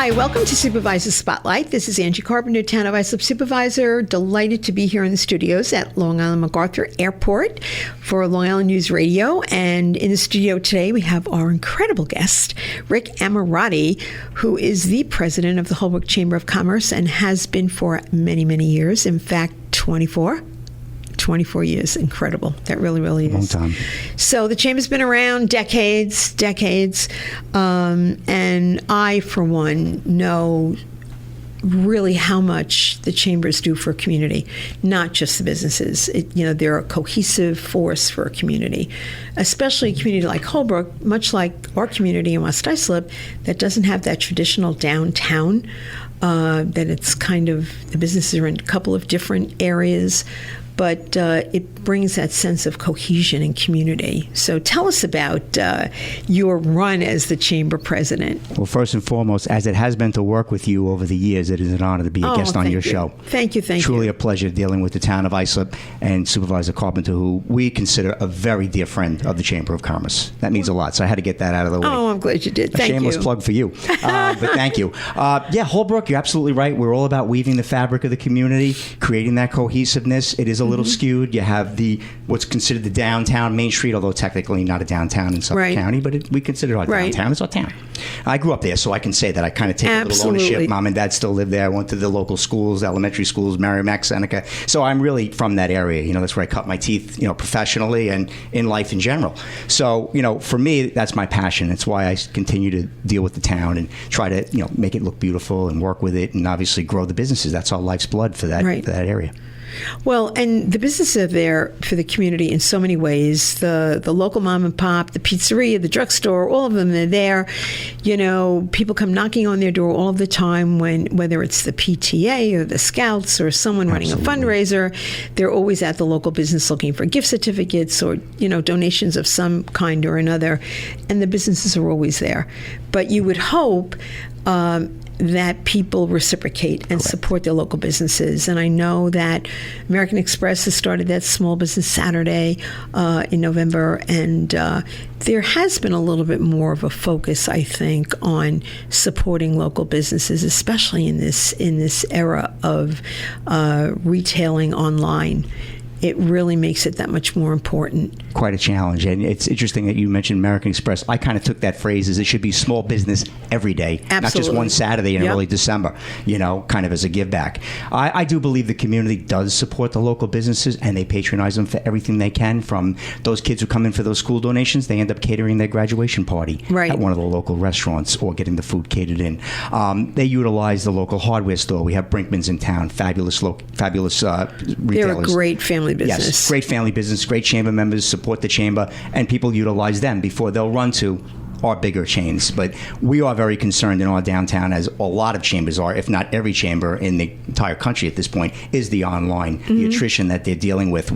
Hi, welcome to Supervisor Spotlight. This is Angie Carpenter, Town of Islip Supervisor. Delighted to be here in the studios at Long Island MacArthur Airport for Long Island News Radio. And in the studio today, we have our incredible guest, Rick Ammirati, who is the president of the Holbrook Chamber of Commerce and has been for many, many years. In fact, 24 years. Incredible. That really, really is. Long time. So the Chamber's been around decades. And I, for one, know really how much the Chambers do for a community, not just the businesses. They're a cohesive force for a community, especially a community like Holbrook, much like our community in West Islip, that doesn't have that traditional downtown, that it's kind of, the businesses are in a couple of different areas, but it brings that sense of cohesion and community. So tell us about your run as the Chamber President. Well, first and foremost, as it has been to work with you over the years, it is an honor to be a guest on your show. Thank you. Truly a pleasure dealing with the town of Islip and Supervisor Carpenter, who we consider a very dear friend of the Chamber of Commerce. That means a lot, so I had to get that out of the way. Oh, I'm glad you did. Thank you. A shameless plug for you, but thank you. Holbrook, you're absolutely right. We're all about weaving the fabric of the community, creating that cohesiveness. It is a little skewed. You have what's considered the downtown Main Street, although technically not a downtown in Suffolk County, but we consider it our downtown. It's our town. I grew up there, so I can say that I kind of take a little ownership. Mom and Dad still live there. I went to the local schools, elementary schools, Merrimack, Seneca. So I'm really from that area. That's where I cut my teeth, professionally and in life in general. So, for me, that's my passion. It's why I continue to deal with the town and try to, make it look beautiful and work with it and obviously grow the businesses. That's our life's blood for that area. Well, and the businesses are there for the community in so many ways. The local mom and pop, the pizzeria, the drugstore, all of them are there. People come knocking on their door all of the time, whether it's the PTA or the Scouts or someone running a fundraiser. They're always at the local business looking for gift certificates or, donations of some kind or another. And the businesses are always there. But you would hope that people reciprocate and support their local businesses. And I know that American Express has started that Small Business Saturday in November, and there has been a little bit more of a focus, I think, on supporting local businesses, especially in this era of retailing online. It really makes it that much more important. Quite a challenge. And it's interesting that you mentioned American Express. I kind of took that phrase as it should be small business every day, not just one Saturday in early December, kind of as a give back. I do believe the community does support the local businesses and they patronize them for everything they can. From those kids who come in for those school donations, they end up catering their graduation party at one of the local restaurants or getting the food catered in. They utilize the local hardware store. We have Brinkman's in town, fabulous retailers. They're a great family business. Yes, great family business, great chamber members support the chamber, and people utilize them before they'll run to our bigger chains. But we are very concerned in our downtown, as a lot of chambers are, if not every chamber in the entire country at this point, is the online, the attrition that they're dealing with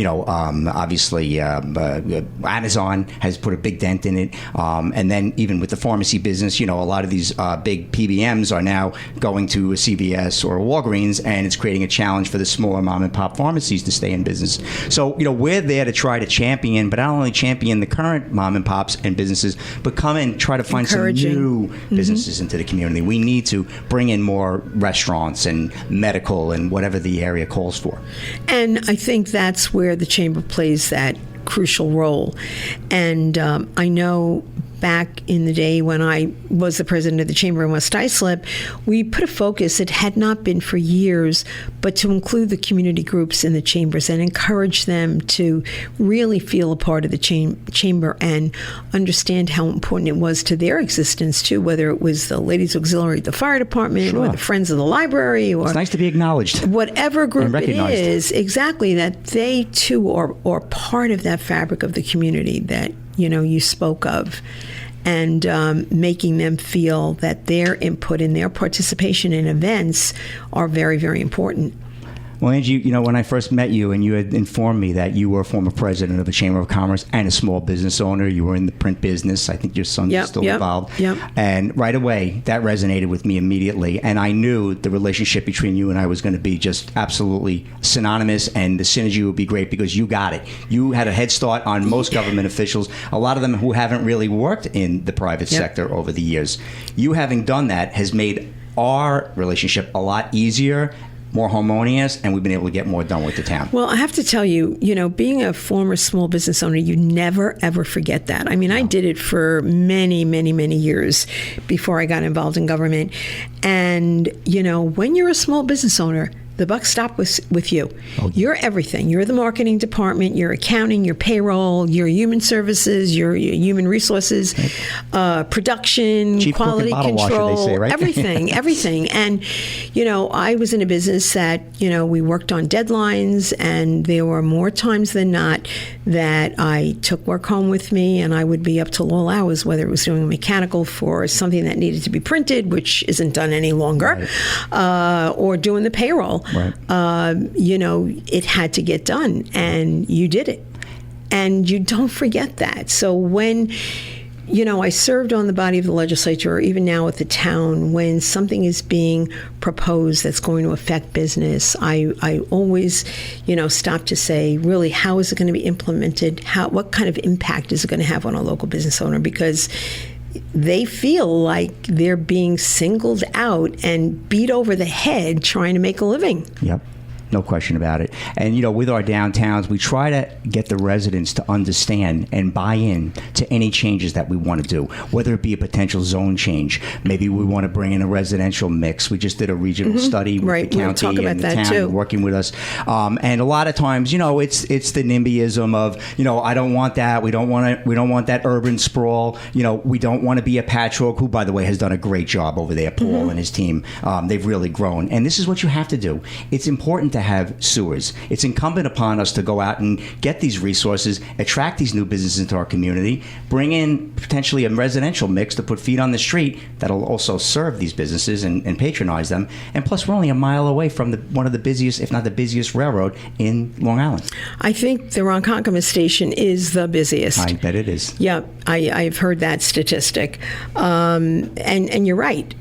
obviously Amazon has put a big dent in it. And then even with the pharmacy business, a lot of these big PBMs are now going to a CVS or a Walgreens, and it's creating a challenge for the smaller mom and pop pharmacies to stay in business. So, we're there to try to champion, but not only champion the current mom and pops and businesses, but come and try to find some new businesses into the community. We need to bring in more restaurants and medical and whatever the area calls for. And I think that's where the Chamber plays that crucial role. And I know back in the day when I was the president of the Chamber in West Islip, we put a focus, it had not been for years, but to include the community groups in the chambers and encourage them to really feel a part of the chamber and understand how important it was to their existence too, whether it was the Ladies Auxiliary at the fire department or the Friends of the Library, or it's nice to be acknowledged. Whatever group it is, exactly, that they too are part of that fabric of the community that you spoke of, and making them feel that their input and their participation in events are very, very important. Well, Angie, when I first met you and you had informed me that you were a former president of the Chamber of Commerce and a small business owner, you were in the print business. I think your son's still involved. Yep. And right away, that resonated with me immediately. And I knew the relationship between you and I was going to be just absolutely synonymous, and the synergy would be great because you got it. You had a head start on most government officials, a lot of them who haven't really worked in the private sector over the years. You having done that has made our relationship a lot easier, more harmonious, and we've been able to get more done with the town. Well, I have to tell you, being a former small business owner, you never, ever forget that. I mean, I did it for many, many, many years before I got involved in government. And, when you're a small business owner, the buck stops with you. Oh, yeah. You're everything. You're the marketing department, your accounting, your payroll, your human services, your human resources, production, Chief quality control, washer, they say, right? everything. And, I was in a business that, we worked on deadlines, and there were more times than not that I took work home with me, and I would be up till all hours, whether it was doing mechanical for something that needed to be printed, which isn't done any longer, or doing the payroll. Right. It had to get done, and you did it. And you don't forget that. So when, I served on the body of the legislature, or even now at the town, when something is being proposed that's going to affect business, I always, stop to say, really, how is it going to be implemented? What kind of impact is it going to have on a local business owner? Because they feel like they're being singled out and beat over the head trying to make a living. Yep. No question about it. And, with our downtowns, we try to get the residents to understand and buy in to any changes that we want to do, whether it be a potential zone change. Maybe we want to bring in a residential mix. We just did a regional study with the county and the town working with us. And a lot of times, it's the NIMBYism of, I don't want that. We don't want that urban sprawl. We don't want to be a patchwork, who, by the way, has done a great job over there, Paul and his team. They've really grown. And this is what you have to do. It's important to have sewers. It's incumbent upon us to go out and get these resources, attract these new businesses into our community, bring in potentially a residential mix to put feet on the street that'll also serve these businesses and patronize them. And plus, we're only a mile away from one of the busiest, if not the busiest, railroad in Long Island. I think the Ronkonkoma station is the busiest. I bet it is. Yeah, I've heard that statistic. And you're right.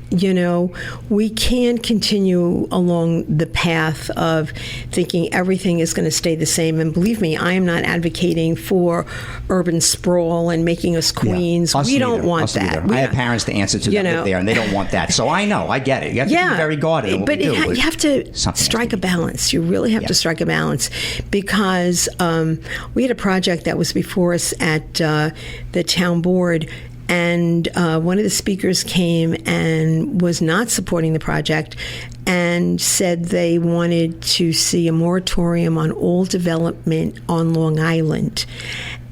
We can't continue along the path of thinking everything is going to stay the same. And believe me, I am not advocating for urban sprawl and making us queens. We don't want that. I have parents to answer to that there, and they don't want that. So I know, I get it. You have to be very guarded in what we do. But you have to strike a balance. You really have to strike a balance, because we had a project that was before us at the town board. And one of the speakers came and was not supporting the project and said they wanted to see a moratorium on all development on Long Island.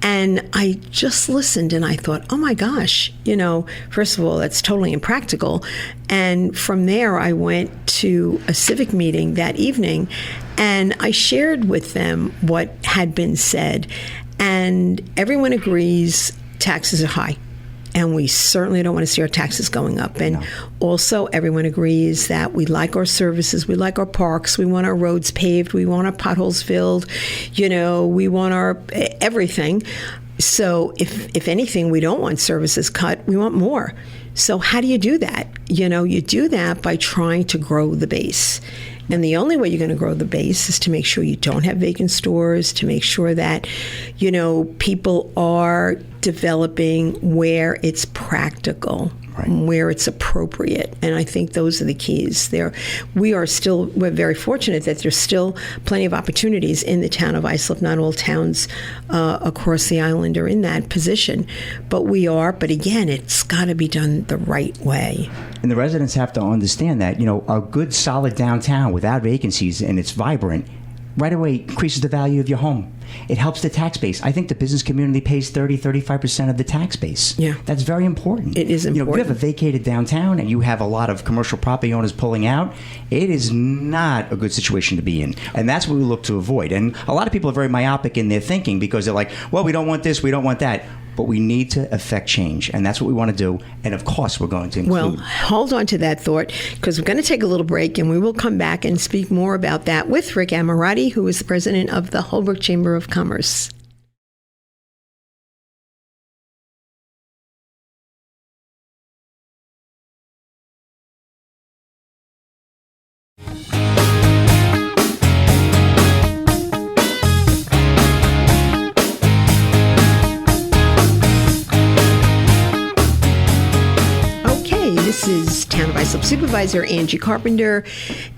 And I just listened and I thought, oh my gosh, first of all, that's totally impractical. And from there, I went to a civic meeting that evening and I shared with them what had been said. And everyone agrees taxes are high. And we certainly don't want to see our taxes going up. And also, everyone agrees that we like our services, we like our parks, we want our roads paved, we want our potholes filled, we want our everything. So if anything, we don't want services cut, we want more. So how do you do that? You do that by trying to grow the base. And the only way you're going to grow the base is to make sure you don't have vacant stores, to make sure that, people are developing where it's practical, where it's appropriate. And I think those are the keys. We're very fortunate that there's still plenty of opportunities in the town of Islip. Not all towns across the island are in that position, but again, it's got to be done the right way. And the residents have to understand that, a good solid downtown without vacancies and it's vibrant, right away increases the value of your home. it helps the tax base. I think the business community pays 35% of the tax base. Yeah. That's very important. It is important. If you have a vacated downtown and you have a lot of commercial property owners pulling out, it is not a good situation to be in. And that's what we look to avoid. And a lot of people are very myopic in their thinking because they're like, well, we don't want this, we don't want that. But we need to affect change, and that's what we want to do. And of course, we're going to include. Well, hold on to that thought, because we're going to take a little break, and we will come back and speak more about that with Rick Ammirati, who is the president of the Holbrook Chamber of Commerce. This is Town of Islip Supervisor Angie Carpenter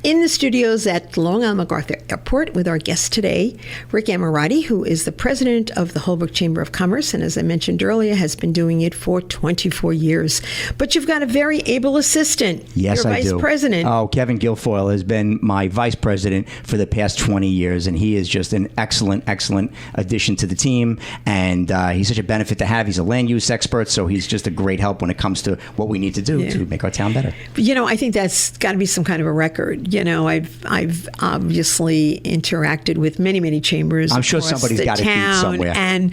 in the studios at Long Island MacArthur Airport with our guest today, Rick Ammirati, who is the president of the Holbrook Chamber of Commerce, and as I mentioned earlier, has been doing it for 24 years. But you've got a very able assistant. Yes, Your I do. vice president. Oh, Kevin Guilfoyle has been my vice president for the past 20 years, and he is just an excellent, excellent addition to the team. And he's such a benefit to have. He's a land use expert, so he's just a great help when it comes to what we need to do to make our town better. You know, I think that's got to be some kind of a record. You know, I've obviously interacted with many chambers. I'm sure somebody's got a feed somewhere, and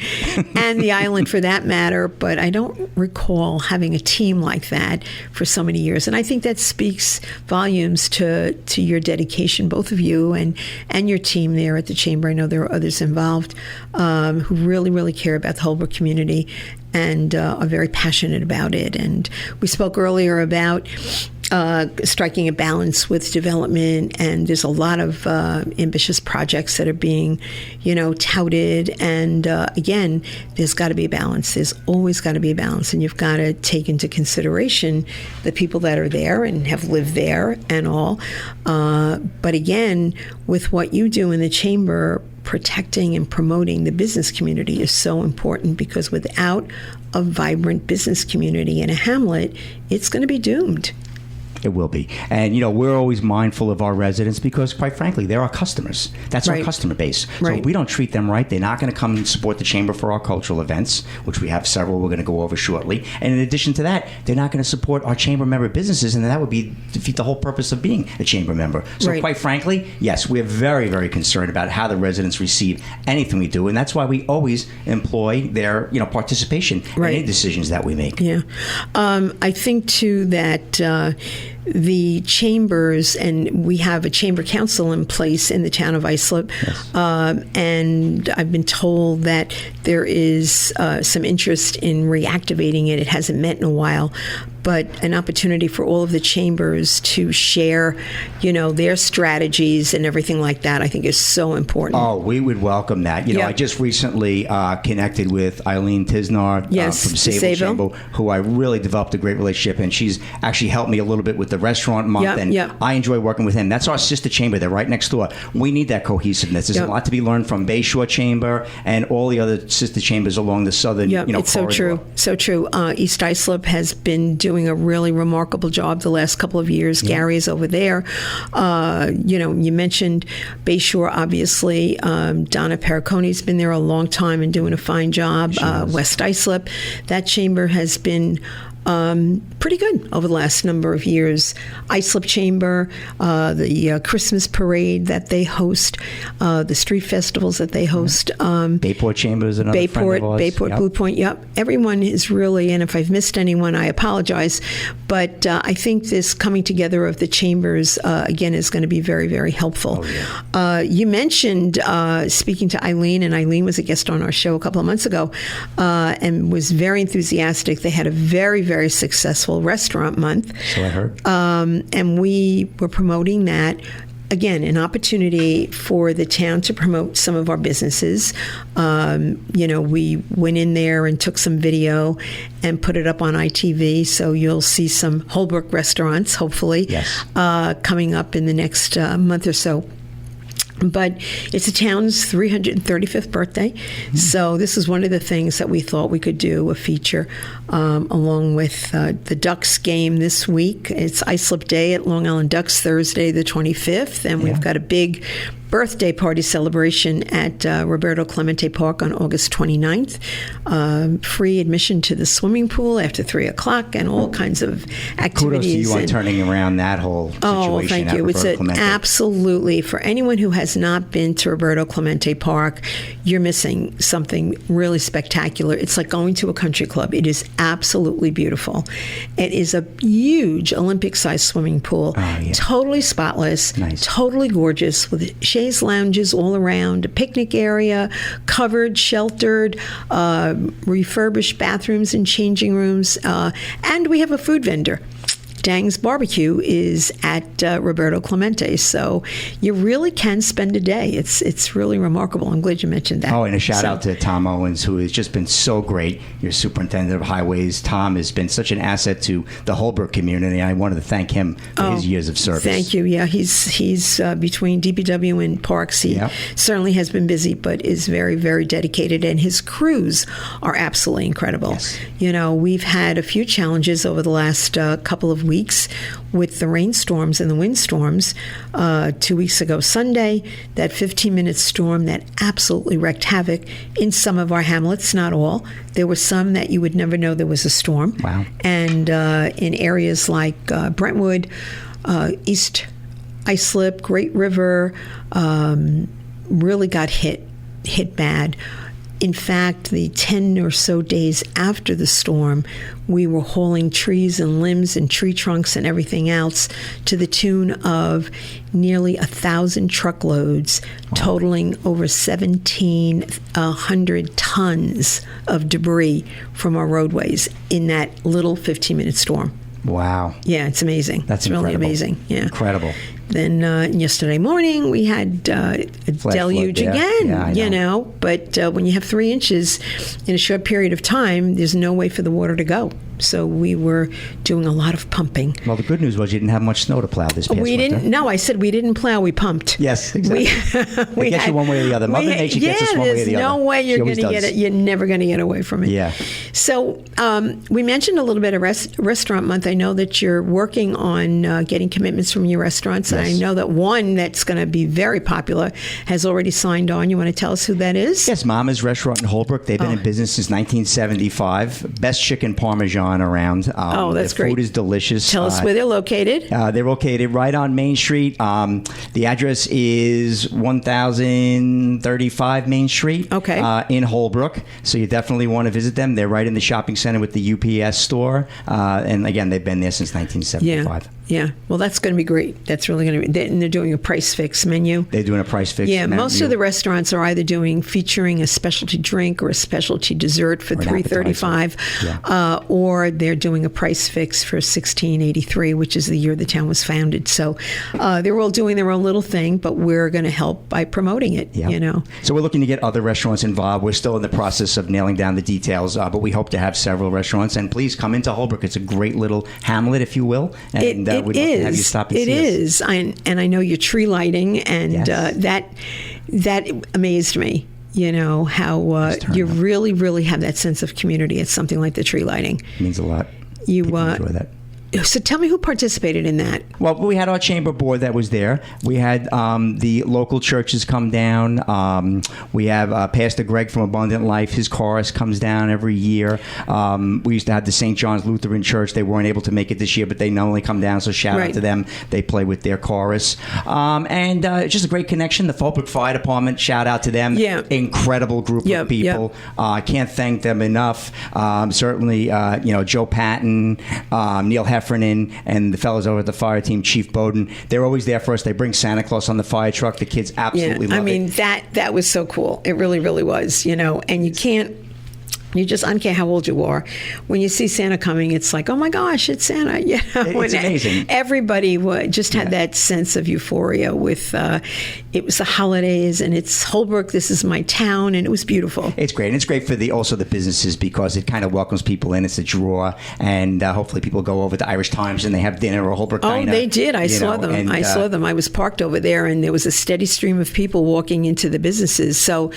the island for that matter. But I don't recall having a team like that for so many years, and I think that speaks volumes to your dedication, both of you and your team there at the chamber. I know there are others involved who really care about the Holbrook community and are very passionate about it. And we spoke earlier about striking a balance with development, and there's a lot of ambitious projects that are being, touted. And again, there's got to be a balance. There's always got to be a balance, and you've got to take into consideration the people that are there and have lived there and all. But again, with what you do in the chamber, protecting and promoting the business community is so important, because without a vibrant business community in a hamlet, it's going to be doomed. It will be. And, we're always mindful of our residents because, quite frankly, they're our customers. That's our customer base. So if we don't treat them right, they're not going to come and support the chamber for our cultural events, which we have several we're going to go over shortly. And in addition to that, they're not going to support our chamber member businesses, and that would defeat the whole purpose of being a chamber member. So quite frankly, yes, we're very concerned about how the residents receive anything we do, and that's why we always employ their participation in any decisions that we make. Yeah. I think, too, that the chambers, and we have a chamber council in place in the town of Islip, and I've been told that there is some interest in reactivating it. It hasn't met in a while, but an opportunity for all of the chambers to share, their strategies and everything like that, I think is so important. Oh, we would welcome that. I just recently connected with Eileen Tisnar from Sayville Chamber, who I really developed a great relationship, and she's actually helped me a little bit with the restaurant month, and I enjoy working with him. That's our sister chamber. They're right next door. We need that cohesiveness. There's a lot to be learned from Bayshore Chamber and all the other sister chambers along the southern, it's corridor. So true. East Islip has been doing a really remarkable job the last couple of years. Gary is over there. You mentioned Bayshore, obviously. Donna Periconi's been there a long time and doing a fine job. West Islip, that chamber has been pretty good over the last number of years. Islip Chamber, the Christmas parade that they host, the street festivals that they host. Bayport Chamber is another friend of ours. Bayport, Blue Point, Everyone is really, and if I've missed anyone, I apologize. But I think this coming together of the chambers, again, is going to be very helpful. You mentioned speaking to Eileen, and Eileen was a guest on our show a couple of months ago, and was very enthusiastic. They had a very successful restaurant month. So I heard. And we were promoting that. Again, an opportunity for the town to promote some of our businesses. We went in there and took some video and put it up on ITV. So you'll see some Holbrook restaurants, hopefully, coming up in the next month or so. But it's the town's 335th birthday, so this is one of the things that we thought we could do, a feature, along with the Ducks game this week. It's Islip Day at Long Island Ducks, Thursday the 25th, and we've got a big birthday party celebration at Roberto Clemente Park on August 29th. Free admission to the swimming pool after 3 o'clock and all kinds of activities. Kudos to you on turning around that whole situation. Oh, thank you. It's absolutely, for anyone who has not been to Roberto Clemente Park, you're missing something really spectacular. It's like going to a country club. It is absolutely beautiful. It is a huge Olympic-sized swimming pool, totally spotless, totally gorgeous, with chaise lounges all around, a picnic area, covered, sheltered, refurbished bathrooms and changing rooms, and we have a food vendor. Dang's Barbecue is at Roberto Clemente, so you really can spend a day. It's really remarkable. I'm glad you mentioned that. Oh, and a shout out to Tom Owens, who has just been so great, your superintendent of highways. Tom has been such an asset to the Holbrook community. I wanted to thank him for his years of service. Thank you. Yeah, he's between DPW and Parks. He certainly has been busy, but is very, very dedicated, and his crews are absolutely incredible. Yes. You know, we've had a few challenges over the last couple of weeks with the rainstorms and the windstorms. 2 weeks ago Sunday, that 15-minute storm that absolutely wreaked havoc in some of our hamlets, not all. There were some that you would never know there was a storm. Wow. And in areas like Brentwood, East Islip, Great River, really got hit bad. In fact, the 10 or so days after the storm, we were hauling trees and limbs and tree trunks and everything else to the tune of nearly 1,000 truckloads, totaling over 1,700 tons of debris from our roadways in that little 15-minute storm. Wow. Yeah, it's amazing. That's really incredible. amazing. Yeah. Incredible. Then yesterday morning we had a deluge again, you know. But when you have 3 inches in a short period of time, there's no way for the water to go. So we were doing a lot of pumping. Well, the good news was you didn't have much snow to plow this past We winter. didn't. No, I said we didn't plow. We pumped. Yes, exactly. It gets you one way or the other. Mother Nature gets us one way or the other. There's no way you're going to get it. You're never going to get away from it. Yeah. So we mentioned a little bit of Restaurant Month. I know that you're working on getting commitments from your restaurants. Yes. I know that one that's going to be very popular has already signed on. You want to tell us who that is? Yes, Mama's Restaurant in Holbrook. They've been in business since 1975. Best chicken parmesan around. That's the great. Food is delicious. Tell us where they're located. They're located right on Main Street. The address is 1035 Main Street in Holbrook. So you definitely want to visit them. They're right in the shopping center with the UPS store. And again, they've been there since 1975. Yeah. Well, that's going to be great. That's really going to be. And they're doing a price fix menu. They're doing a price fix. Yeah, most of the restaurants are either featuring a specialty drink or a specialty dessert for $3.35, or they're doing a price fix for $16.83, which is the year the town was founded. So they're all doing their own little thing, but we're going to help by promoting it. Yeah. You know. So we're looking to get other restaurants involved. We're still in the process of nailing down the details, but we hope to have several restaurants. And please come into Holbrook. It's a great little hamlet, if you will. And we'd love to have you stop and see us. It is. And I know your tree lighting, and that amazed me. You know, how you really, really have that sense of community. It's something like the tree lighting. It means a lot. People enjoy that. So tell me who participated in that. Well, we had our chamber board that was there. We had the local churches come down. We have Pastor Greg from Abundant Life. His chorus comes down every year. We used to have the St. John's Lutheran Church. They weren't able to make it this year, but they normally come down, so shout out to them. They play with their chorus. And it's just a great connection. The Holbrook Fire Department, shout out to them. Yeah. Incredible group of people. I can't thank them enough. Certainly, Joe Patton, Neil Heffernan, and the fellows over at the fire team, Chief Bowden. They're always there for us. They bring Santa Claus on the fire truck. The kids absolutely love it. I mean, that was so cool. It really, really was, and you can't. I don't care how old you are. When you see Santa coming, it's like, oh my gosh, it's Santa. It's amazing. Everybody just had that sense of euphoria with, it was the holidays, and it's Holbrook, this is my town, and it was beautiful. It's great. And it's great for also the businesses, because it kind of welcomes people in. It's a draw. And hopefully people go over to Irish Times and they have dinner or Holbrook Diner. Oh, they did. I saw them. I saw them. I was parked over there, and there was a steady stream of people walking into the businesses. So,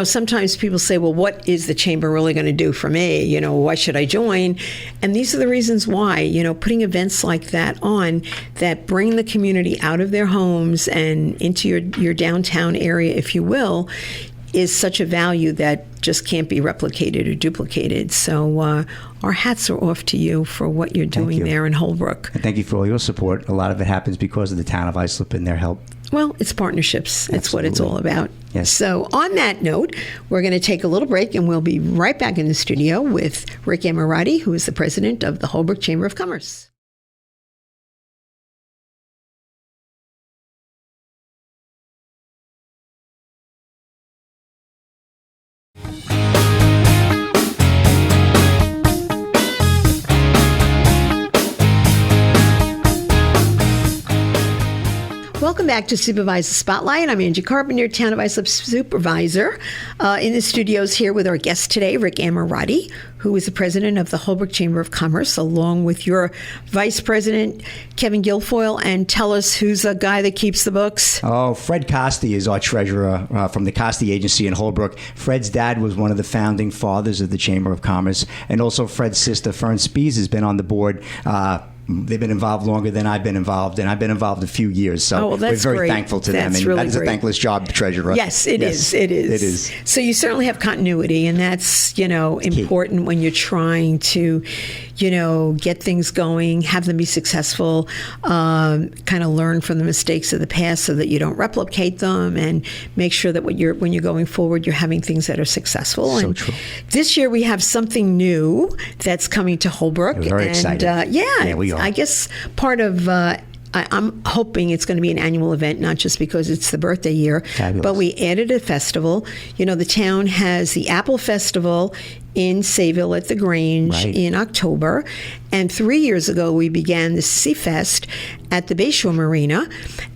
sometimes people say, well, what is the chamber really really going to do for me? Why should I join? And these are the reasons why, putting events like that on that bring the community out of their homes and into your downtown area, if you will, is such a value that just can't be replicated or duplicated. So our hats are off to you for what you're doing there in Holbrook. And thank you for all your support. A lot of it happens because of the town of Islip and their help. Well, it's partnerships. It's what it's all about. Yes. So on that note, we're going to take a little break, and we'll be right back in the studio with Rick Ammirati, who is the president of the Holbrook Chamber of Commerce. Welcome back to Supervisor Spotlight. I'm Angie Carpenter, Town of Islip Supervisor. In the studios here with our guest today, Rick Ammirati, who is the president of the Holbrook Chamber of Commerce, along with your vice president, Kevin Guilfoyle. And tell us who's a guy that keeps the books. Oh, Fred Costi is our treasurer from the Costi Agency in Holbrook. Fred's dad was one of the founding fathers of the Chamber of Commerce. And also Fred's sister, Fern Spees, has been on the board. They've been involved longer than I've been involved, and I've been involved a few years. So we're very thankful to them. And that is a thankless job, treasurer. Yes, it is. It is. So you certainly have continuity, and that's, important when you're trying to, get things going, have them be successful, kind of learn from the mistakes of the past so that you don't replicate them, and make sure that when you're going forward, you're having things that are successful. So and true. This year we have something new that's coming to Holbrook. We're very excited. Yeah, we are. I guess part of I'm hoping it's going to be an annual event, not just because it's the birthday year. Fabulous. But we added a festival. The town has the Apple Festival in Sayville at the Grange in October. And 3 years ago, we began the Seafest at the Bayshore Marina.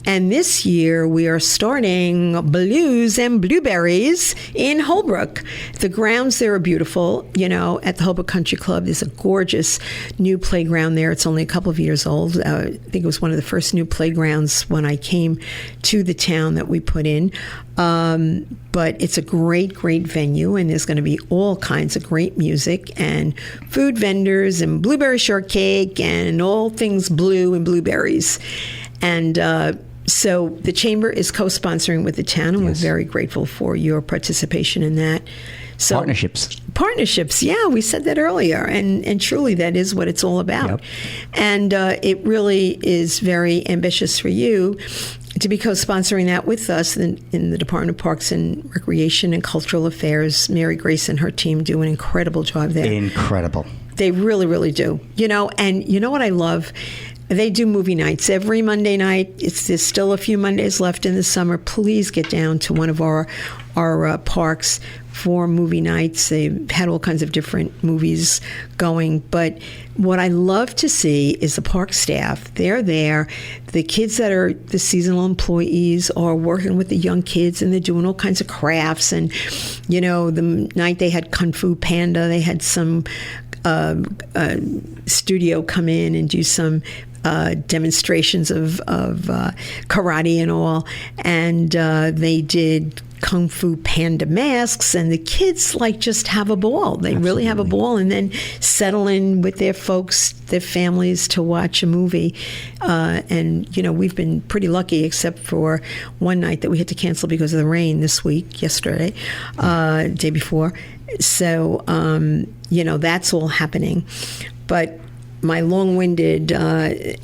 And this year, we are starting Blues and Blueberries in Holbrook. The grounds there are beautiful. At the Holbrook Country Club, there's a gorgeous new playground there. It's only a couple of years old. I think it was one of the first new playgrounds when I came to the town that we put in. But it's a great, great venue, and there's going to be all kinds of great music and food vendors and blueberry shortcake and all things blue and blueberries. And so the Chamber is co-sponsoring with the town, and we're very grateful for your participation in that. So, Partnerships, yeah, we said that earlier, and truly that is what it's all about. Yep. And it really is very ambitious for you to be co-sponsoring that with us in the Department of Parks and Recreation and Cultural Affairs. Mary Grace and her team do an incredible job there. Incredible. They really, really do. And you know what I love? They do movie nights every Monday night. There's still a few Mondays left in the summer. Please get down to one of our parks for movie nights. They've had all kinds of different movies going. But what I love to see is the park staff. They're there. The kids that are the seasonal employees are working with the young kids, and they're doing all kinds of crafts. And, the night they had Kung Fu Panda, they had some studio come in and do some demonstrations of karate and all. And they did Kung Fu Panda masks, and the kids just have a ball. They really have a ball, and then settle in with their folks, their families, to watch a movie. And we've been pretty lucky, except for one night that we had to cancel because of the rain yesterday, day before. So that's all happening. But my long-winded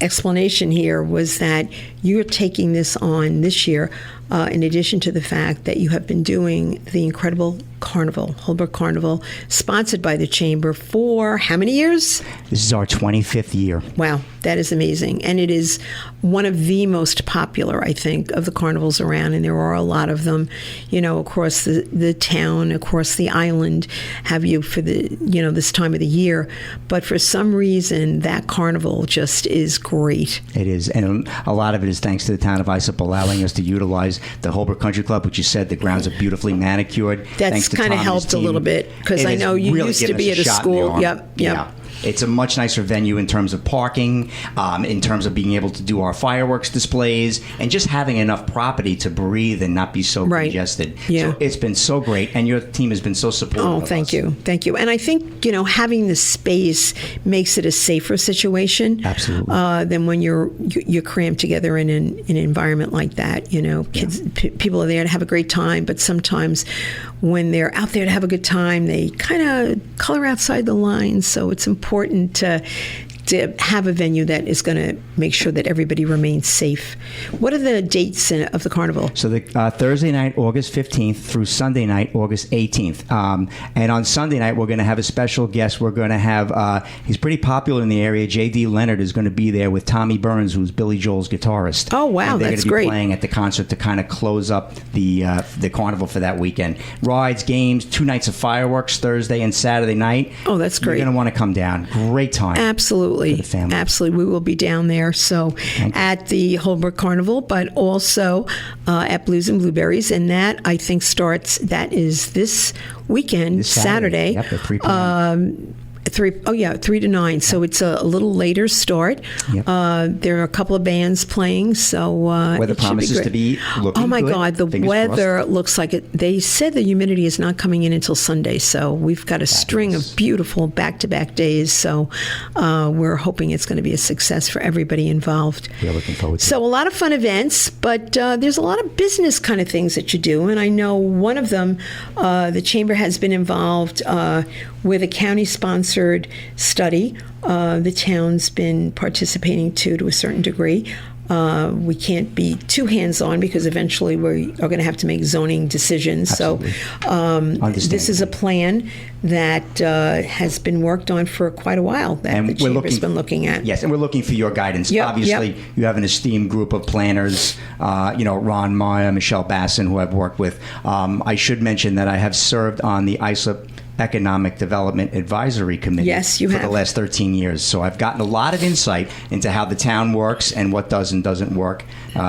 explanation here was that you're taking this on this year, in addition to the fact that you have been doing the incredible Carnival, Holbrook Carnival, sponsored by the Chamber for how many years? This is our 25th year. Wow, that is amazing. And it is one of the most popular, I think, of the carnivals around, and there are a lot of them, across the town, across the island, have you for the, this time of the year. But for some reason, that carnival just is great. It is, and a lot of it is thanks to the town of Islip allowing us to utilize the Holbrook Country Club, which you said the grounds are beautifully manicured. That's kind of helped a little bit, because I know you used to be at a school. Yep. Yeah. It's a much nicer venue in terms of parking, in terms of being able to do our fireworks displays, and just having enough property to breathe and not be so congested. Yeah. So it's been so great, and your team has been so supportive. Oh, thank you. And I think, having the space makes it a safer situation. Absolutely. Than when you're crammed together in an environment like that. Kids, people are there to have a great time, but sometimes when they're out there to have a good time, they kind of color outside the lines. So it's important to have a venue that is going to make sure that everybody remains safe. What are the dates of the carnival? So the Thursday night, August 15th through Sunday night, August 18th. And on Sunday night, we're going to have a special guest. We're going to have, he's pretty popular in the area, J.D. Leonard is going to be there with Tommy Burns, who's Billy Joel's guitarist. Oh, wow, and they're that's going to be great. playing at the concert to kind of close up the carnival for that weekend. Rides, games, 2 nights of fireworks, Thursday and Saturday night. Oh, that's great. You're going to want to come down. Great time. Absolutely. For the family. Absolutely. We will be down there. So at the Holbrook Carnival, but also at Blues and Blueberries. And that, I think, that is this weekend, This Saturday. Yep, at 3 p.m. 3 to 9. So it's a little later start. Yep. There are a couple of bands playing. So weather it should promises to be looking Oh my good. God, the Fingers weather crossed. looks like it. They said the humidity is not coming in until Sunday. So we've got a string of beautiful back-to-back days. So we're hoping it's going to be a success for everybody involved. We're looking forward to it. So a lot of fun events, but there's a lot of business kind of things that you do. And I know one of them, the Chamber has been involved with a county-sponsored study. The town's been participating to a certain degree. We can't be too hands-on because eventually we are going to have to make zoning decisions. Absolutely. So this is a plan that has been worked on for quite a while that the Chamber's been looking at. Yes, and we're looking for your guidance. Yep, Obviously, you have an esteemed group of planners, Ron Meyer, Michelle Basson, who I've worked with. I should mention that I have served on the Islip Economic Development Advisory Committee for the last 13 years. So I've gotten a lot of insight into how the town works and what does and doesn't work.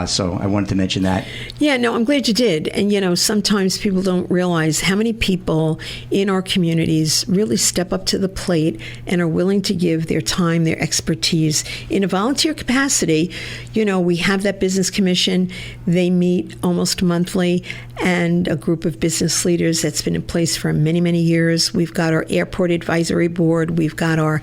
So I wanted to mention that. Yeah, no, I'm glad you did. And, sometimes people don't realize how many people in our communities really step up to the plate and are willing to give their time, their expertise in a volunteer capacity. We have that business commission. They meet almost monthly, and a group of business leaders that's been in place for many, many years. We've got our airport advisory board. We've got our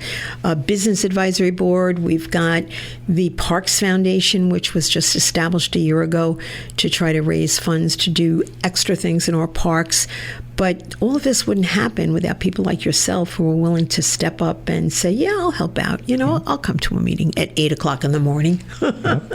business advisory board. We've got the Parks Foundation, which was just established a year ago to try to raise funds to do extra things in our parks. But all of this wouldn't happen without people like yourself who are willing to step up and say, yeah, I'll help out. I'll come to a meeting at 8 o'clock in the morning.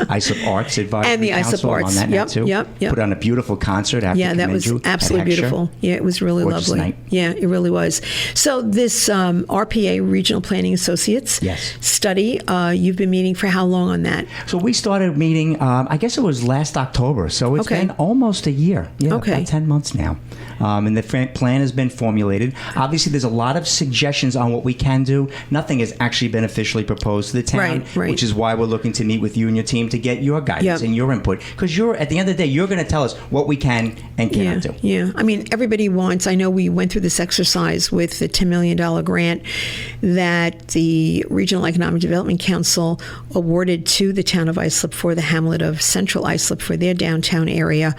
Islip Arts Advisory and the Council Islip Arts. on that now too. Yep. Put on a beautiful concert after that was absolutely beautiful. Yeah, it was really Gorgeous lovely. Night. Yeah, it really was. So this RPA, Regional Planning Associates study, you've been meeting for how long on that? So we started meeting, I guess it was last October. So it's been almost a year. Yeah, about 10 months now. And the plan has been formulated. Obviously, there's a lot of suggestions on what we can do. Nothing has actually been officially proposed to the town, which is why we're looking to meet with you and your team to get your guidance and your input. Because at the end of the day, you're going to tell us what we can and cannot do. Yeah. I mean, everybody wants, I know we went through this exercise with the $10 million grant that the Regional Economic Development Council awarded to the town of Islip for the hamlet of Central Islip for their downtown area.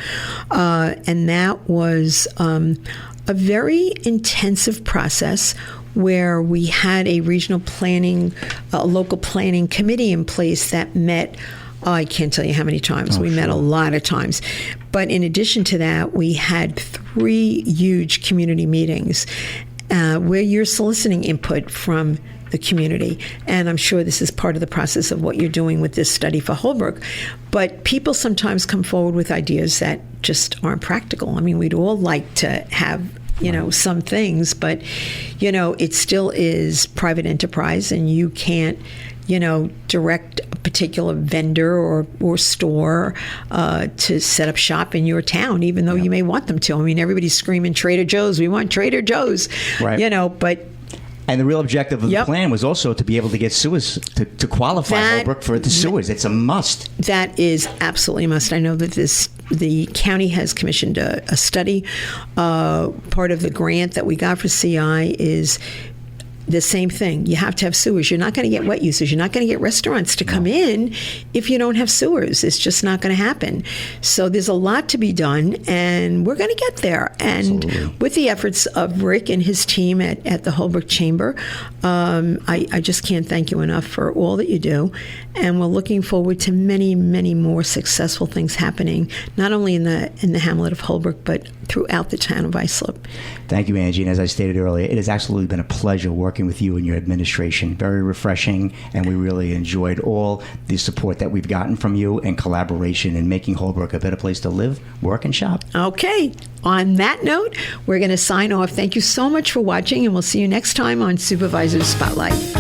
And that was a very intensive process where we had a regional planning, local planning committee in place that met, I can't tell you how many times. We met a lot of times. But in addition to that, we had 3 huge community meetings where you're soliciting input from the community. And I'm sure this is part of the process of what you're doing with this study for Holbrook. But people sometimes come forward with ideas that just aren't practical. I mean, we'd all like to have some things, but, it still is private enterprise, and you can't, direct a particular vendor or store to set up shop in your town, even though you may want them to. I mean, everybody's screaming Trader Joe's. We want Trader Joe's, but... And the real objective of the plan was also to be able to get sewers, to qualify Holbrook for the sewers. It's a must. That is absolutely a must. I know that the county has commissioned a study. Part of the grant that we got for CI is the same thing. You have to have sewers. You're not going to get wet users. You're not going to get restaurants to come in if you don't have sewers. It's just not going to happen. So there's a lot to be done, and we're going to get there. And with the efforts of Rick and his team at the Holbrook Chamber, I just can't thank you enough for all that you do. And we're looking forward to many, many more successful things happening, not only in the hamlet of Holbrook, but throughout the town of Islip. Thank you, Angie. And as I stated earlier, it has absolutely been a pleasure working with you and your administration. Very refreshing, and we really enjoyed all the support that we've gotten from you and collaboration in making Holbrook a better place to live, work, and shop. Okay. On that note, we're going to sign off. Thank you so much for watching, and we'll see you next time on Supervisor Spotlight.